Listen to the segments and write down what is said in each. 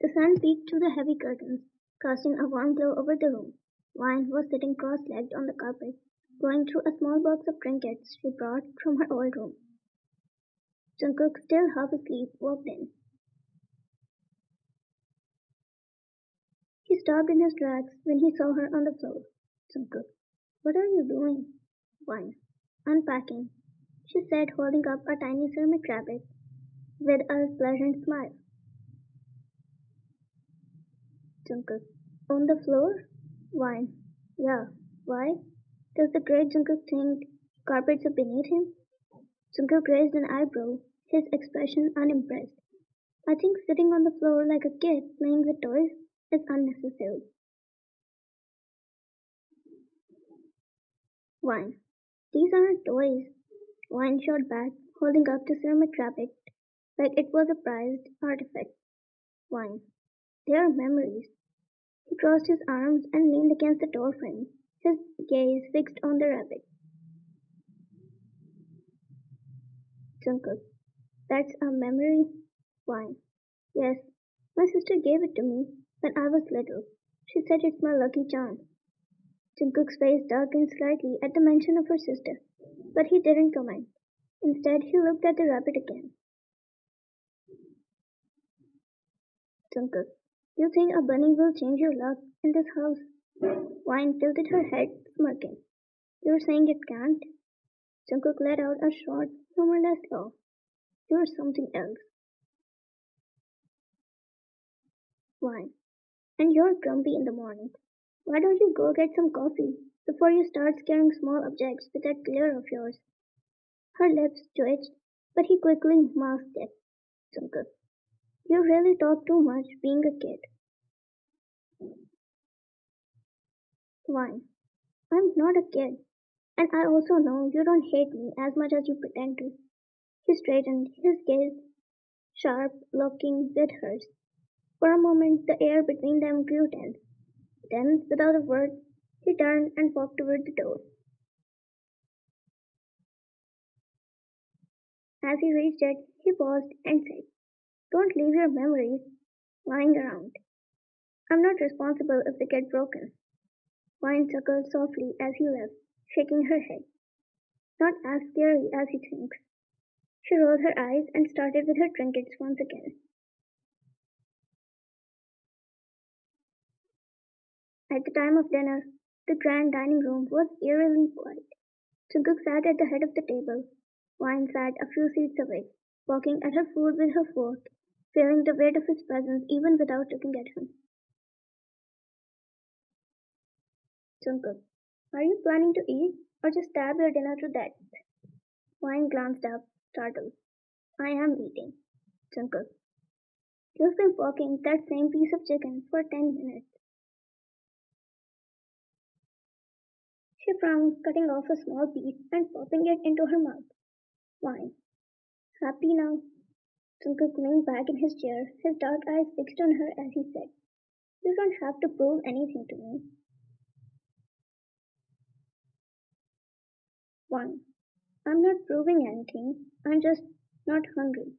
The sun peeked through the heavy curtains, casting a warm glow over the room. Vine was sitting cross-legged on the carpet, going through a small box of trinkets she brought from her old room. Jungkook, still half asleep, walked in. He stopped in his tracks when he saw her on the floor. Jungkook, what are you doing? Vine, unpacking, she said, holding up a tiny ceramic rabbit with a pleasant smile. Jungkook, on the floor? Vine, yeah. Why? Does the great Jungkook think carpets are beneath him? Jungkook raised an eyebrow, his expression unimpressed. I think sitting on the floor like a kid playing with toys is unnecessary. Wine. These aren't toys. Wine shot back, holding up the ceramic rabbit like it was a prized artifact. Wine. They are memories. He crossed his arms and leaned against the door frame, his gaze fixed on the rabbit. Jungkook. That's a memory? Wine. Yes. My sister gave it to me when I was little. She said it's my lucky charm. Jungkook's face darkened slightly at the mention of her sister, but he didn't comment. Instead, he looked at the rabbit again. Jungkook, you think a bunny will change your luck in this house? Wine tilted her head, smirking. You're saying it can't? Jungkook let out a short, humorless laugh. You're something else. Wine. And you're grumpy in the morning. Why don't you go get some coffee before you start scaring small objects with that glare of yours? Her lips twitched, but he quickly masked it. Jungkook, you really talk too much being a kid. Wine. I'm not a kid, and I also know you don't hate me as much as you pretend to. He straightened, his gaze sharp, locking with hers. For a moment, the air between them grew tense. Then, without a word, he turned and walked toward the door. As he reached it, he paused and said, don't leave your memories lying around. I'm not responsible if they get broken. Wine chuckled softly as he left, shaking her head. Not as scary as he thinks. She rolled her eyes and started with her trinkets once again. At the time of dinner, the grand dining room was eerily quiet. Jungkook sat at the head of the table. Wine sat a few seats away, poking at her food with her fork, feeling the weight of his presence even without looking at him. Jungkook, are you planning to eat or just stab your dinner to death? Wine glanced up, startled. I am eating. Jungkook, you've been poking that same piece of chicken for 10 minutes. She frowned, cutting off a small piece and popping it into her mouth. Wine. Happy now? Jungkook leaned back in his chair, his dark eyes fixed on her as he said, you don't have to prove anything to me. Wine. I'm not proving anything. I'm just not hungry.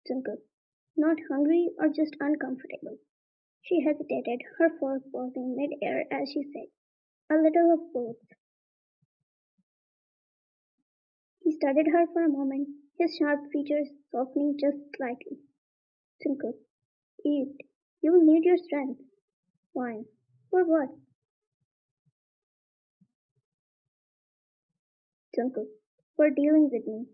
Jungkook. Not hungry or just uncomfortable. She hesitated, her fork pausing mid-air as she said, a little of both. He studied her for a moment, his sharp features softening just slightly. Jungkook, eat. You will need your strength. Wine. For what? Jungkook. For dealing with me.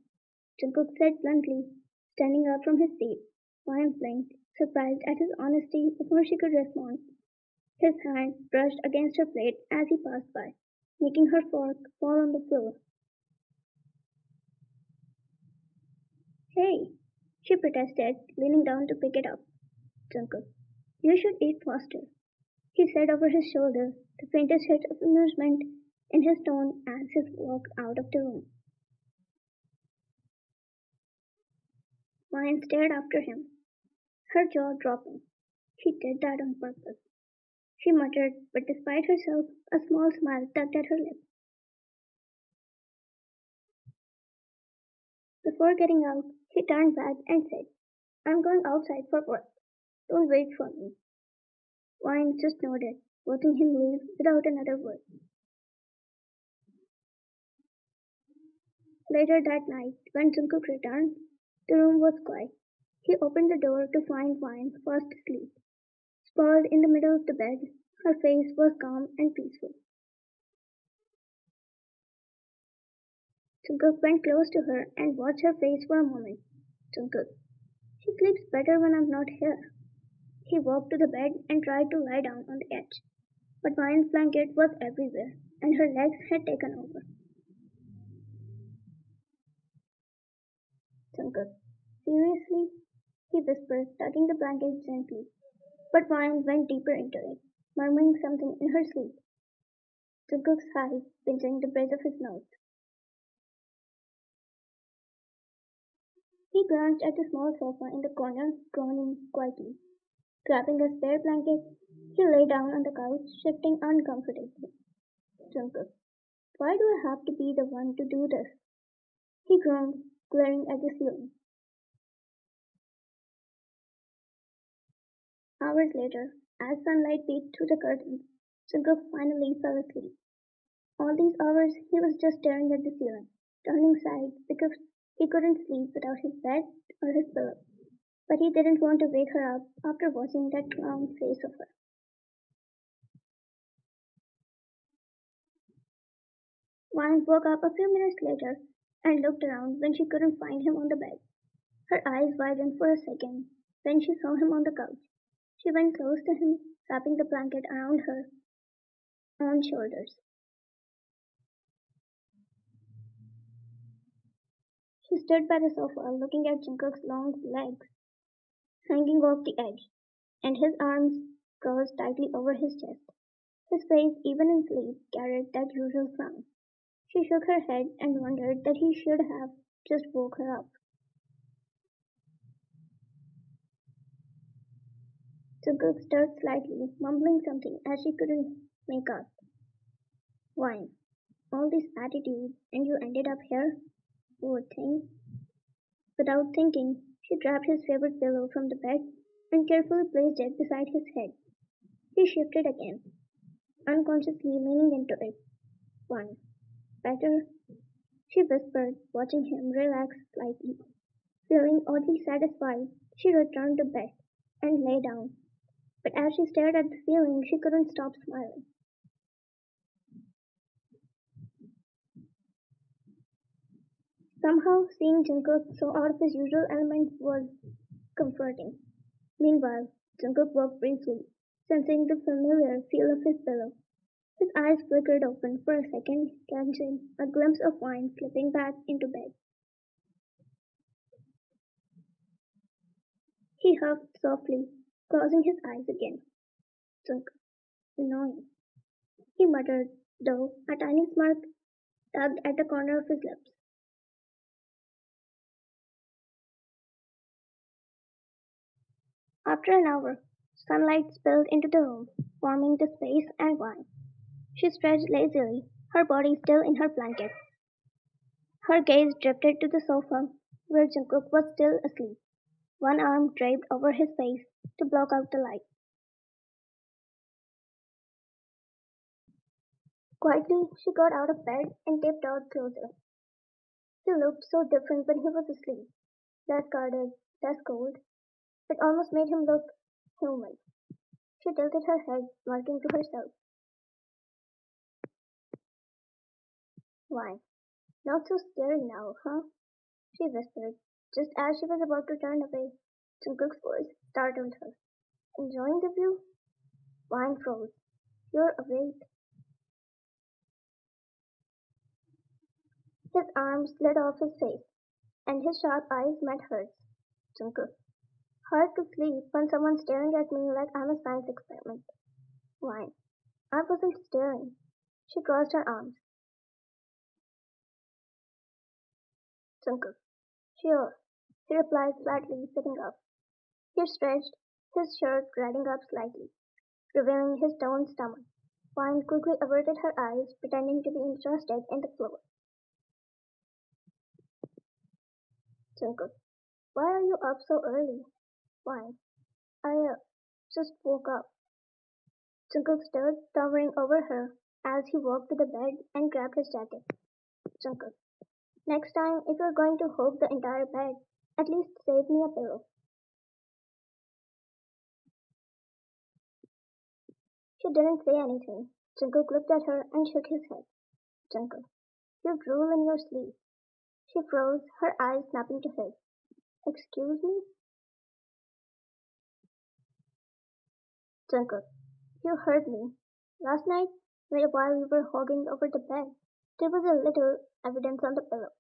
Jungkook said bluntly, standing up from his seat. Wine blinked, surprised at his honesty before she could respond. His hand brushed against her plate as he passed by, making her fork fall on the floor. Hey, she protested, leaning down to pick it up. Jungkook, you should eat faster, he said over his shoulder, the faintest hint of amusement in his tone as he walked out of the room. Wine stared after him, her jaw dropping. She did that on purpose. She muttered, but despite herself, a small smile tugged at her lips. Before getting out, he turned back and said, I'm going outside for work. Don't wait for me. Wine just nodded, watching him leave without another word. Later that night, when Jungkook returned, the room was quiet. He opened the door to find Wine fast asleep. Sprawled in the middle of the bed, her face was calm and peaceful. Jungkook went close to her and watched her face for a moment. Jungkook, she sleeps better when I'm not here. He walked to the bed and tried to lie down on the edge, but Vine's blanket was everywhere, and her legs had taken over. Jungkook, seriously? He whispered, tugging the blanket gently, but Vine went deeper into it, murmuring something in her sleep. Jungkook sighed, pinching the bridge of his nose. He glanced at the small sofa in the corner, groaning quietly. Grabbing a spare blanket, he lay down on the couch, shifting uncomfortably. Jungkook, why do I have to be the one to do this? He groaned, glaring at the ceiling. Hours later, as sunlight peeked through the curtains, Jungkook finally fell asleep. All these hours he was just staring at the ceiling, turning sides because he couldn't sleep without his bed or his pillow. But he didn't want to wake her up after watching that calm face of her. Vine woke up a few minutes later and looked around when she couldn't find him on the bed. Her eyes widened for a second when she saw him on the couch. She went close to him, wrapping the blanket around her own shoulders. She stood by the sofa looking at Jungkook's long legs hanging off the edge, and his arms crossed tightly over his chest. His face, even in sleep, carried that usual frown. She shook her head and wondered that he should have just woke her up. Jungkook stirred slightly, mumbling something as she couldn't make out. Wine. All this attitude, and you ended up here? Poor thing. Without thinking, she grabbed his favorite pillow from the bed and carefully placed it beside his head. He shifted again, unconsciously leaning into it. One. Better? She whispered, watching him relax slightly. Feeling oddly satisfied, she returned to bed and lay down. But as she stared at the ceiling, she couldn't stop smiling. Somehow, seeing Jungkook so out of his usual element was comforting. Meanwhile, Jungkook woke briefly, sensing the familiar feel of his pillow. His eyes flickered open for a second, catching a glimpse of Wine slipping back into bed. He huffed softly, closing his eyes again. Jungkook, annoying. He muttered, though a tiny smirk tugged at the corner of his lips. After an hour, sunlight spilled into the room, warming the space and Wine. She stretched lazily, her body still in her blanket. Her gaze drifted to the sofa, where Jungkook was still asleep, one arm draped over his face to block out the light. Quietly, she got out of bed and tiptoed closer. He looked so different when he was asleep, less guarded, less cold. It almost made him look human. She tilted her head, smirking to herself. Why, not so scary now, huh? She whispered, just as she was about to turn away. Jungkook's voice startled her. Enjoying the view? Wine froze. You're awake. His arm slid off his face, and his sharp eyes met hers. Jungkook. Hard to sleep when someone's staring at me like I'm a science experiment. Wine. I wasn't staring. She crossed her arms. Jungkook. Sure. He replied flatly, sitting up. He stretched, his shirt riding up slightly, revealing his toned stomach. Wine quickly averted her eyes, pretending to be interested in the floor. Jungkook. Why are you up so early? Wine. I just woke up. Jungkook stood, towering over her, as he walked to the bed and grabbed his jacket. Jungkook, next time, if you're going to hog the entire bed, at least save me a pillow. She didn't say anything. Jungkook looked at her and shook his head. Jungkook, you drool in your sleep. She froze, her eyes snapping to his. Excuse me? Jungkook, you heard me. Last night, while we were hogging over the bed, there was a little evidence on the pillow.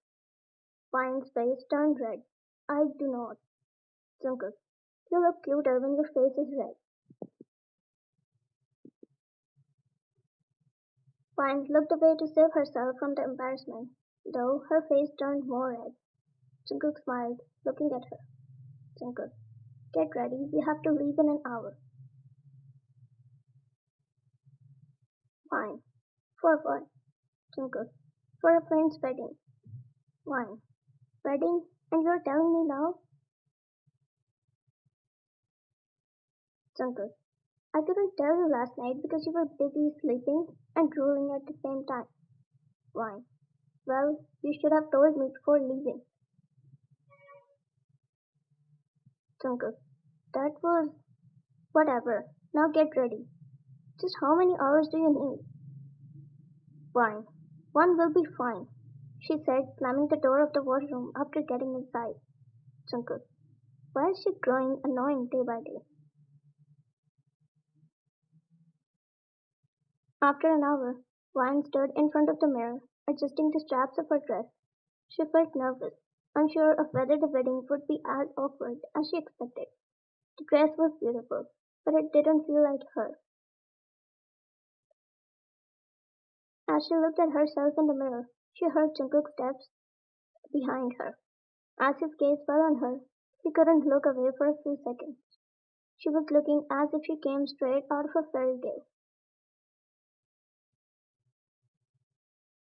Pine's face turned red. I do not. Jungkook, you look cuter when your face is red. Pine looked away to save herself from the embarrassment, though her face turned more red. Jungkook smiled, looking at her. Jungkook, get ready, we have to leave in an hour. Fine. For what? Jungkook, for a friend's wedding. Fine. Wedding? And you're telling me now? Jungkook, I couldn't tell you last night because you were busy sleeping and drooling at the same time. Fine. Well, you should have told me before leaving. Jungkook, that was whatever. Now get ready. Just how many hours do you need? Fine. One will be fine, she said, slamming the door of the washroom after getting inside. Jungkook, why is she growing annoying day by day? After an hour, Vine stood in front of the mirror, adjusting the straps of her dress. She felt nervous, unsure of whether the wedding would be as awkward as she expected. The dress was beautiful, but it didn't feel like her. As she looked at herself in the mirror, she heard Jungkook's steps behind her. As his gaze fell on her, she couldn't look away for a few seconds. She was looking as if she came straight out of a fairy tale.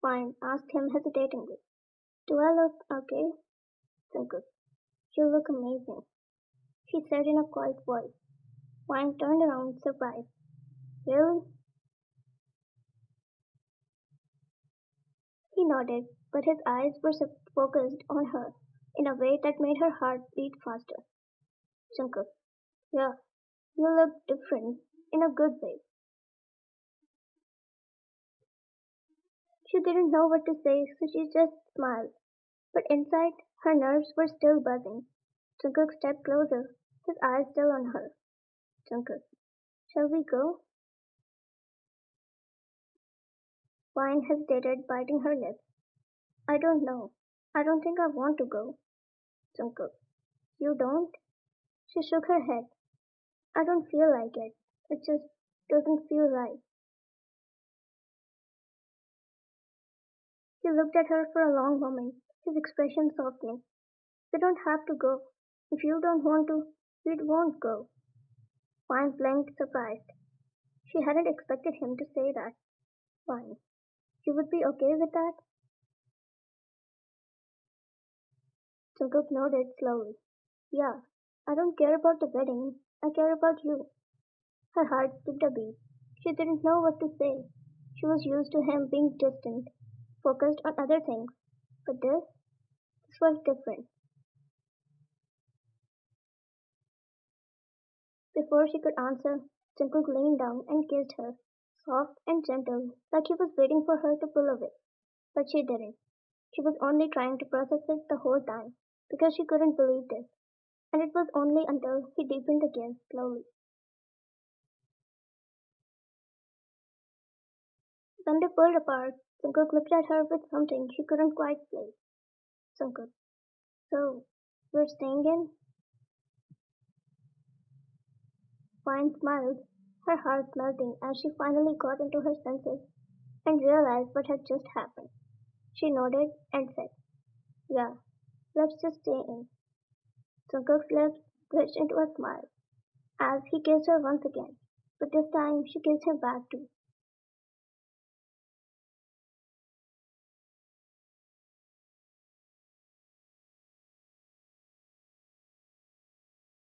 Fine, asked him hesitatingly. Do I look okay? Jungkook, you look amazing, she said in a quiet voice. Wang turned around, surprised. Really? He nodded, but his eyes were focused on her in a way that made her heart beat faster. Jungkook, yeah, you look different in a good way. She didn't know what to say, so she just smiled. But inside, her nerves were still buzzing. Jungkook stepped closer, his eyes still on her. Jungkook, shall we go? Vine hesitated, biting her lip. I don't know. I don't think I want to go. Jungkook, you don't? She shook her head. I don't feel like it. It just doesn't feel right. He looked at her for a long moment, his expression softening. We don't have to go. If you don't want to, we won't go. Vine blinked, surprised. She hadn't expected him to say that. Fine. You would be okay with that? Jungkook nodded slowly. Yeah, I don't care about the wedding. I care about you. Her heart skipped a beat. She didn't know what to say. She was used to him being distant, focused on other things. But this was different. Before she could answer, Jungkook leaned down and kissed her, soft and gentle, like he was waiting for her to pull away. But she didn't. She was only trying to process it the whole time, because she couldn't believe this. And it was only until he deepened the kiss slowly. When they pulled apart, Jungkook looked at her with something she couldn't quite place. Jungkook, so, you're staying in? Fine smiled, her heart melting as she finally got into her senses and realized what had just happened. She nodded and said, yeah, let's just stay in. Jungkook's lips twitched into a smile as he kissed her once again, but this time she kissed him back too.